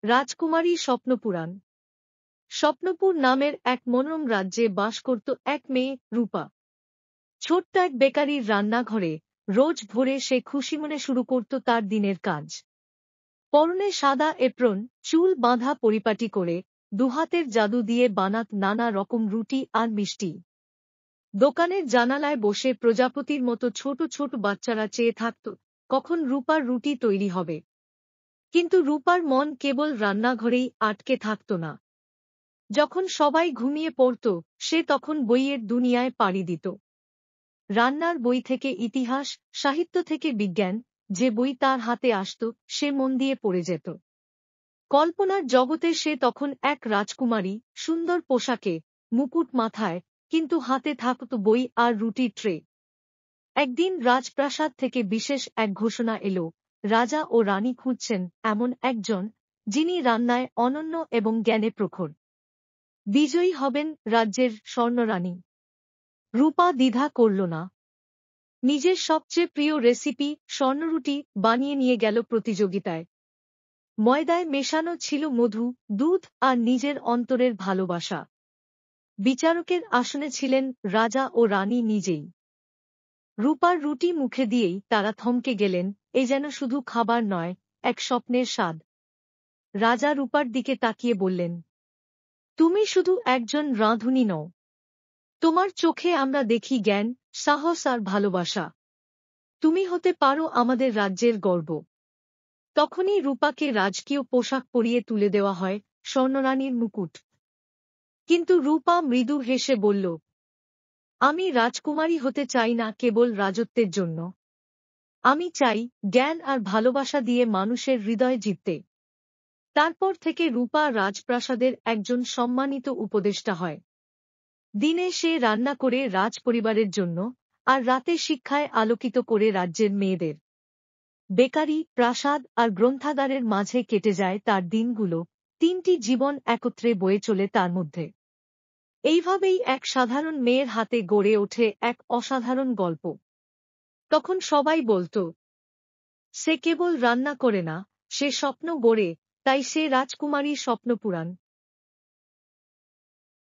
রাজকুমারী স্বপ্নপুরাণ। স্বপ্নপুর নামের এক মনোরম রাজ্যে বাস করত এক মেয়ে, রূপা। ছোট্ট এক বেকারির রান্নাঘরে রোজ ভোরে সে খুশিমনে শুরু করত তার দিনের কাজ। পরনে সাদা এপ্রন, চুল বাঁধা পরিপাটি করে, দুহাতের জাদু দিয়ে বানাত নানা রকম রুটি আর মিষ্টি। দোকানের জানালায় বসে প্রজাপতির মতো ছোট ছোট বাচ্চারা চেয়ে থাকত কখন রূপার রুটি তৈরি হবে। কিন্তু রূপার মন কেবল রান্নাঘরেই আটকে থাকত না। যখন সবাই ঘুমিয়ে পড়ত, সে তখন বইয়ের দুনিয়ায় পাড়ি দিত। রান্নার বই থেকে ইতিহাস, সাহিত্য থেকে বিজ্ঞান, যে বই তার হাতে আসত সে মন দিয়ে পড়ে যেত। কল্পনার জগতে সে তখন এক রাজকুমারী, সুন্দর পোশাকে, মুকুট মাথায়, কিন্তু হাতে থাকত বই আর রুটির ট্রে। একদিন রাজপ্রাসাদ থেকে বিশেষ এক ঘোষণা এলো, রাজা ও রানী খুঁজছেন এমন একজন, যিনি রান্নায় অনন্য এবং জ্ঞানে প্রখর। বিজয়ী হবেন রাজ্যের স্বর্ণরানী। রূপা দ্বিধা করল না। নিজের সবচেয়ে প্রিয় রেসিপি স্বর্ণরুটি বানিয়ে নিয়ে গেল প্রতিযোগিতায়। ময়দায় মেশানো ছিল মধু, দুধ আর নিজের অন্তরের ভালোবাসা। বিচারকের আসনে ছিলেন রাজা ও রানী নিজেই। রূপার রুটি মুখে দিয়েই তারা থমকে গেলেন, এ যেন শুধু খাবার নয়, এক স্বপ্নের স্বাদ। রাজা রূপার দিকে তাকিয়ে বললেন, তুমি শুধু একজন রাঁধুনি নও, তোমার চোখে আমরা দেখি জ্ঞান, সাহস আর ভালোবাসা। তুমি হতে পারো আমাদের রাজ্যের গর্ব। তখনই রূপাকে রাজকীয় পোশাক পরিয়ে তুলে দেওয়া হয়, স্বর্ণরানীর মুকুট। কিন্তু রূপা মৃদু হেসে বলল, আমি রাজকুমারী হতে চাই না কেবল রাজত্বের জন্য। আমি চাই জ্ঞান আর ভালোবাসা দিয়ে মানুষের হৃদয় জিততে। তারপর থেকে রূপা রাজপ্রাসাদের একজন সম্মানিত উপদেষ্টা হয়। দিনে সে রান্না করে রাজপরিবারের জন্য, আর রাতে শিক্ষায় আলোকিত করে রাজ্যের মেয়েদের। বেকারি, প্রাসাদ আর গ্রন্থাগারের মাঝে কেটে যায় তার দিনগুলো, তিনটি জীবন একত্রে বয়ে চলে তার মধ্যে। এইভাবেই এক সাধারণ মেয়ের হাতে গড়ে ওঠে এক অসাধারণ গল্প। তখন সবাই বলত, সে কেবল রান্না করে না, সে স্বপ্ন গড়ে, তাই সে রাজকুমারী স্বপ্নপুরাণ।